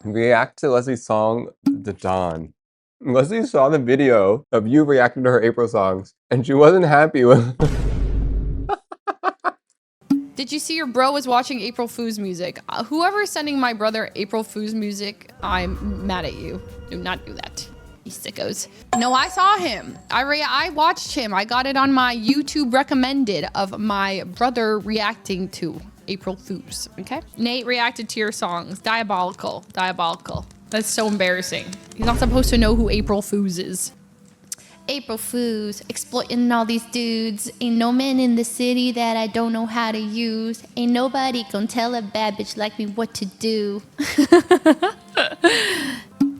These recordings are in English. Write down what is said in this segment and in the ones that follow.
React to Leslie's song, The Dawn. Leslie saw the video of you reacting to her April songs, and she wasn't happy with Did you see your bro was watching April Fooze music? Whoever is sending my brother April Fooze music, I'm mad at you. Do not do that. You sickos. No, I saw him. I watched him. I got it on my YouTube recommended of my brother reacting to April Fooze, okay? Nate reacted to your songs. Diabolical. Diabolical. That's so embarrassing. He's not supposed to know who April Fooze is. April Fools, exploiting all these dudes. Ain't no man in the city that I don't know how to use. Ain't nobody gonna tell a bad bitch like me what to do.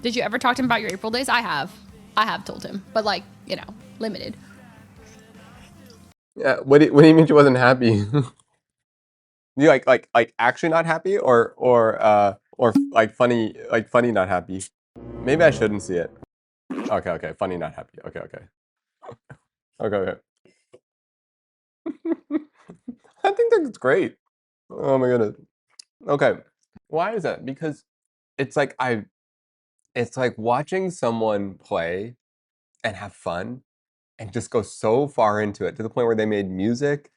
Did you ever talk to him about your April days? I have. I have told him, but like, you know, limited. Yeah, what do you mean she wasn't happy? You like actually not happy or like funny not happy? Maybe I shouldn't see it. Okay, funny not happy. Okay. Okay. I think that's great. Oh my goodness. Okay. Why is that? Because it's like it's like watching someone play and have fun and just go so far into it to the point where they made music.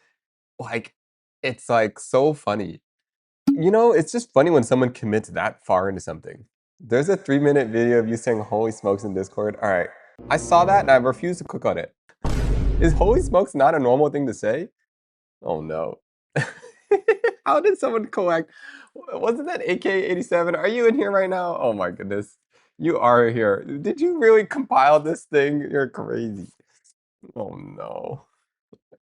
Like, it's like so funny. You know, it's just funny when someone commits that far into something. There's a 3-minute video of you saying holy smokes in Discord. All right. I saw that and I refuse to click on it. Is holy smokes not a normal thing to say? Oh no. How did someone collect? Wasn't that AK-87? Are you in here right now? Oh my goodness. You are here. Did you really compile this thing? You're crazy. Oh no.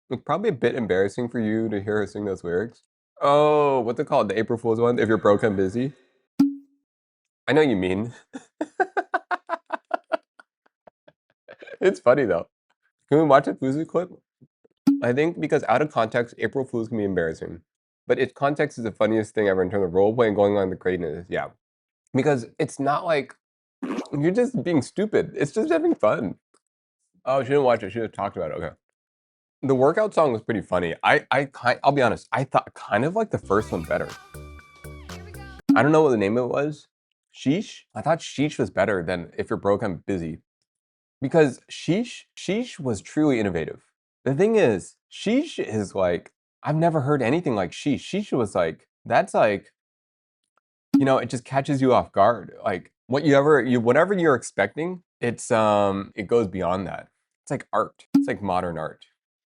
It's probably a bit embarrassing for you to hear her sing those lyrics. Oh, what's it called? The April Fool's one? If you're broke and busy? I know you mean. It's funny though. Can we watch a Fuslie clip? I think because out of context, April Fools can be embarrassing. But its context is the funniest thing ever in terms of roleplay and going on the greatness. Yeah. Because it's not like you're just being stupid. It's just having fun. Oh, she didn't watch it. She just talked about it. Okay. The workout song was pretty funny. I'll be honest. I thought kind of like the first one better. I don't know what the name of it was. Sheesh? I thought Sheesh was better than If You're Broke, I'm Busy. Because Sheesh was truly innovative. The thing is, Sheesh is like, I've never heard anything like Sheesh. Sheesh was like, that's like, you know, it just catches you off guard. Like whatever you're expecting, it goes beyond that. It's like art. It's like modern art.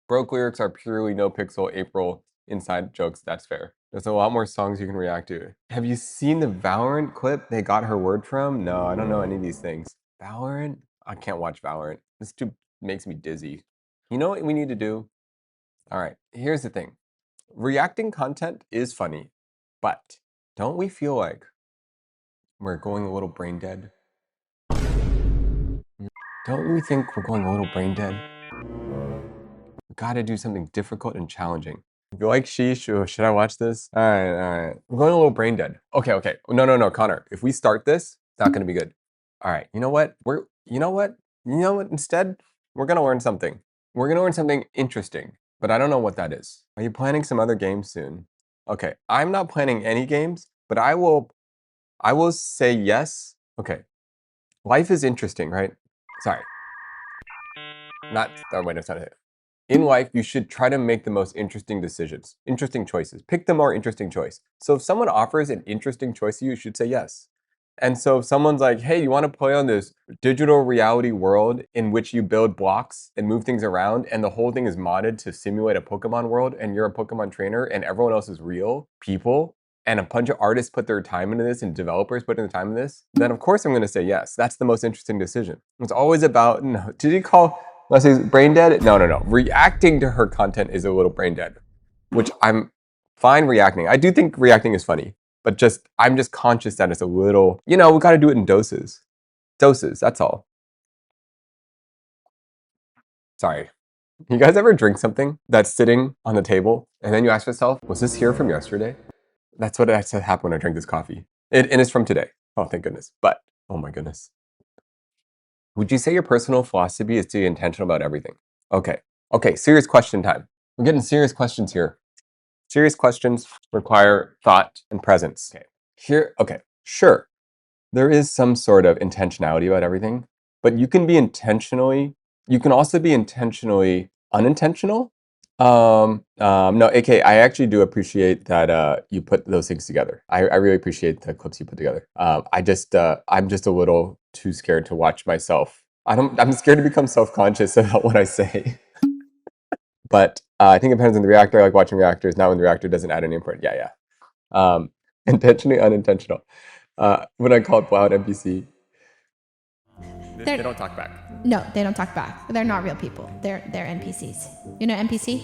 Broke lyrics are purely NoPixel April inside jokes. That's fair. There's a lot more songs you can react to. Have you seen the Valorant clip they got her word from? No, I don't know any of these things. Valorant? I can't watch Valorant. This too makes me dizzy. You know what we need to do? All right, here's the thing. Reacting content is funny, but don't we feel like we're going a little brain dead? Don't we think we're going a little brain dead? We gotta do something difficult and challenging. If you like Sheesh, should I watch this? All right. We're going a little brain dead. Okay. No, Connor. If we start this, it's not gonna be good. All right, you know what? Instead, we're gonna learn something. We're gonna learn something interesting, but I don't know what that is. Are you planning some other games soon? Okay, I'm not planning any games, but I will say yes. Okay, life is interesting, right? Sorry. Wait, that's not it. In life, you should try to make the most interesting decisions, interesting choices. Pick the more interesting choice. So if someone offers an interesting choice to you, you should say yes. And so if someone's like, hey, you want to play on this digital reality world in which you build blocks and move things around, and the whole thing is modded to simulate a Pokemon world, and you're a Pokemon trainer, and everyone else is real people, and a bunch of artists put their time into this, and developers put in the time in this, then of course I'm going to say yes. That's the most interesting decision. It's always about, no, did you call Leslie's brain dead? No. Reacting to her content is a little brain dead, which I'm fine reacting. I do think reacting is funny. But I'm just conscious that it's a little, we gotta do it in doses. Doses, that's all. Sorry. You guys ever drink something that's sitting on the table and then you ask yourself, was this here from yesterday? That's what happened when I drank this coffee. And it's from today. Oh, thank goodness. But, oh my goodness. Would you say your personal philosophy is to be intentional about everything? Okay, serious question time. We're getting serious questions here. Serious questions require thought and presence. Okay, sure. There is some sort of intentionality about everything, but you can also be intentionally unintentional. No, AK, I actually do appreciate that you put those things together. I really appreciate the clips you put together. I'm just a little too scared to watch myself. I'm scared to become self-conscious about what I say. But I think it depends on the reactor. I like watching reactors, not when the reactor doesn't add any input. Yeah. Intentionally unintentional. When I called Blau NPC, they don't talk back. No, they don't talk back. They're not real people. They're NPCs. You know NPC?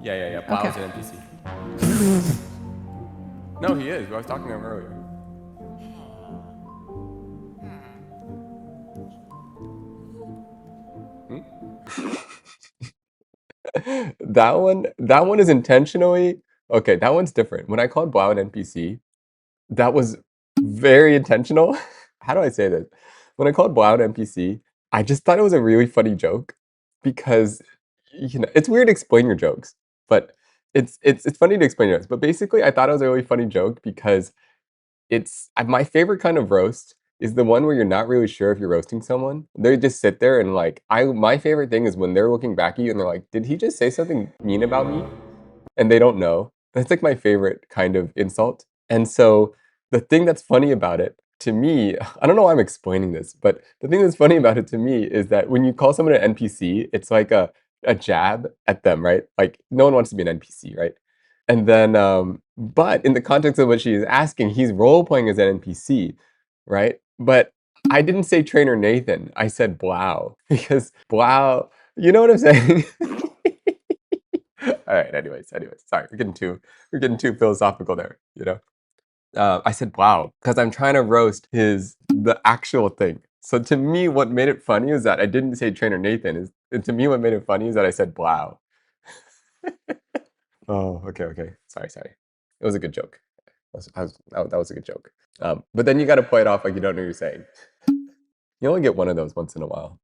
Yeah. Blau Okay. is an NPC. No, he is. I was talking to him earlier. That one is intentionally okay. That one's different. When I called Blau an NPC, that was very intentional. How do I say this? When I called Blau an NPC, I just thought it was a really funny joke because it's weird to explain your jokes, but it's funny to explain your jokes. But basically, I thought it was a really funny joke because my favorite kind of roast is the one where you're not really sure if you're roasting someone. They just sit there and my favorite thing is when they're looking back at you and they're like, "Did he just say something mean about me?" And they don't know. That's like my favorite kind of insult. And so the thing that's funny about it to me, I don't know why I'm explaining this, but the thing that's funny about it to me is that when you call someone an NPC, it's like a jab at them, right? Like no one wants to be an NPC, right? And then, but in the context of what she is asking, he's role playing as an NPC, right? But I didn't say trainer Nathan. I said Blau because Blau, you know what I'm saying? All right. Anyways, sorry, we're getting too philosophical there. I said Blau because I'm trying to roast the actual thing. So to me, what made it funny is that I didn't say trainer Nathan. To me, what made it funny is that I said Blau. Oh, okay. Sorry. It was a good joke. That was a good joke. But then you got to play it off like you don't know what you're saying. You only get one of those once in a while.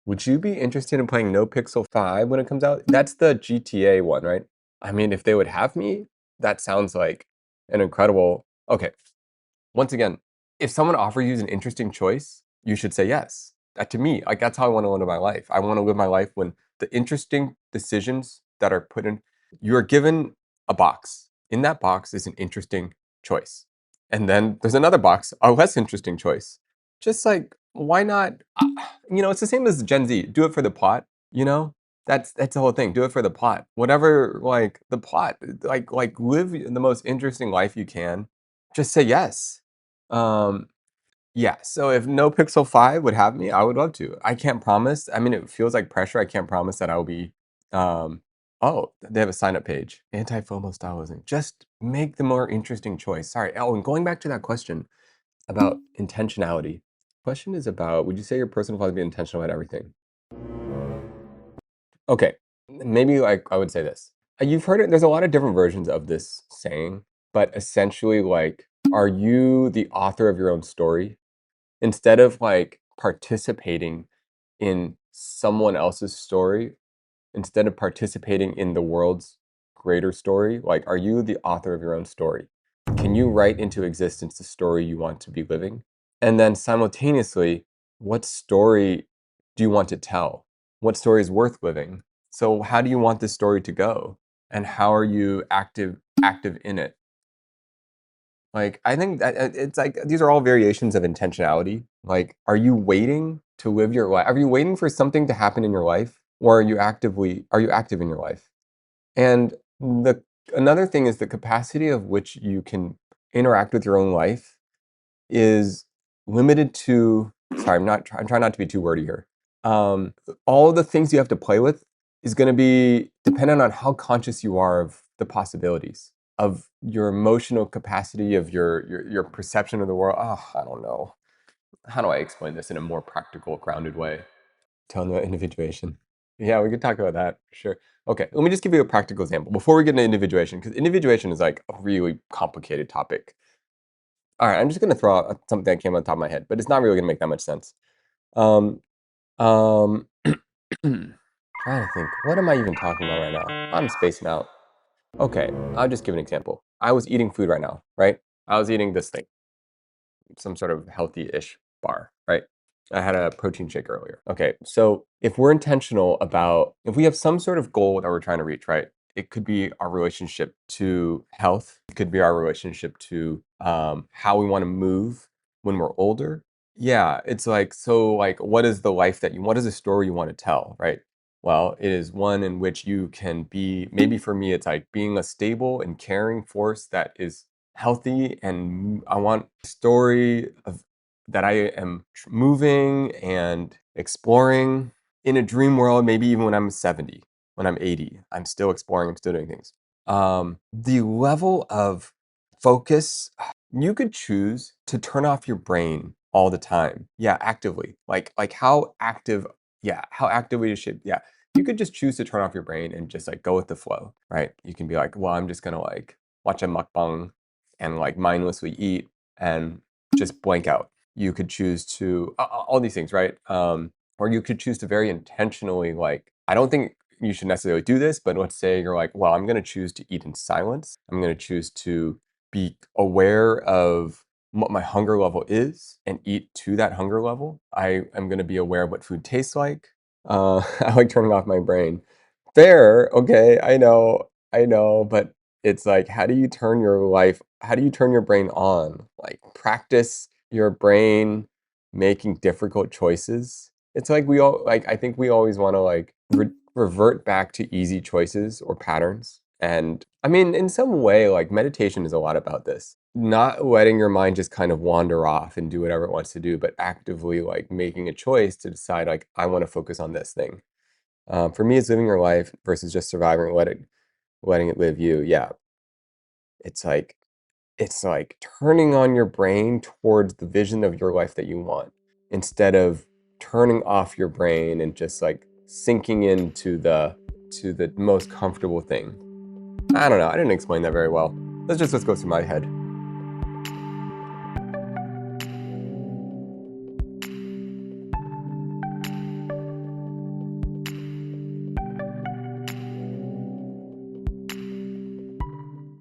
Would you be interested in playing NoPixel 5 when it comes out? That's the GTA one, right? I mean, if they would have me, that sounds like an incredible. Okay, once again, if someone offers you an interesting choice, you should say yes. That to me, like that's how I want to live my life. I want to live my life when the interesting decisions that are put in, you are given a box. In that box is an interesting choice. And then there's another box, a less interesting choice. Just like, why not? It's the same as Gen Z. Do it for the plot, you know? That's the whole thing. Do it for the plot. Whatever, like the plot, like live the most interesting life you can. Just say yes. Um, yeah. So if No Pixel 5 would have me, I would love to. I can't promise. I mean, it feels like pressure. I can't promise that I'll be. Um, oh, they have a sign up page. Anti-FOMO stylism. Just make the more interesting choice. Sorry. Oh, and going back to that question about intentionality. Question is about, would you say your personal philosophy be intentional about everything? Okay, maybe like I would say this. You've heard it, there's a lot of different versions of this saying, but essentially, like, are you the author of your own story? Instead of like participating in someone else's story, instead of participating in the world's greater story, like, are you the author of your own story? Can you write into existence the story you want to be living? And then simultaneously, what story do you want to tell? What story is worth living? So how do you want this story to go? And how are you active in it? Like I think that it's like these are all variations of intentionality. Like, are you waiting to live your life? Are you waiting for something to happen in your life? Or are you active in your life? And another thing is the capacity of which you can interact with your own life is limited to, sorry, I'm trying not to be too wordy here. All of the things you have to play with is going to be dependent on how conscious you are of the possibilities, of your emotional capacity, of your perception of the world. Oh, I don't know. How do I explain this in a more practical, grounded way? Telling about individuation. Yeah, we could talk about that. Sure. Okay, let me just give you a practical example before we get into individuation, because individuation is like a really complicated topic. All right, I'm just gonna throw out something that came on top of my head, but it's not really gonna make that much sense. Um, um, Trying to think, what am I even talking about right now? I'm spacing out. Okay, I'll just give an example. I was eating food right now, right? I was eating this thing, some sort of healthy-ish bar, right? I had a protein shake earlier. Okay, so if we're intentional about, if we have some sort of goal that we're trying to reach, right? It could be our relationship to health. It could be our relationship to how we want to move when we're older. Yeah, it's like, so like, what is the life that you, what is the story you want to tell, right? Well, it is one in which you can be, maybe for me, it's like being a stable and caring force that is healthy, and I want a story of that I am moving and exploring in a dream world, maybe even when I'm 70, when I'm 80, I'm still exploring, I'm still doing things. The level of focus, you could choose to turn off your brain all the time. Yeah, actively. Like how active, yeah, how actively you should, yeah. You could just choose to turn off your brain and just like go with the flow, right? You can be like, well, I'm just gonna like watch a mukbang and like mindlessly eat and just blank out. You could choose to all these things, right? Or you could choose to very intentionally, like, I don't think you should necessarily do this, but let's say you're like, well, I'm going to choose to eat in silence. I'm going to choose to be aware of what my hunger level is and eat to that hunger level. I am going to be aware of what food tastes like. I like turning off my brain. Fair, okay, I know, but it's like, how do you turn your life, how do you turn your brain on? Like, practice your brain making difficult choices. It's like we all, like, I think we always want to like revert back to easy choices or patterns. And I mean, in some way, like meditation is a lot about this. Not letting your mind just kind of wander off and do whatever it wants to do, but actively like making a choice to decide, like, I want to focus on this thing. For me, it's living your life versus just surviving and letting it live you. Yeah, it's like it's like turning on your brain towards the vision of your life that you want, instead of turning off your brain and just like sinking into the most comfortable thing. I don't know. I didn't explain that very well. Let's go through my head.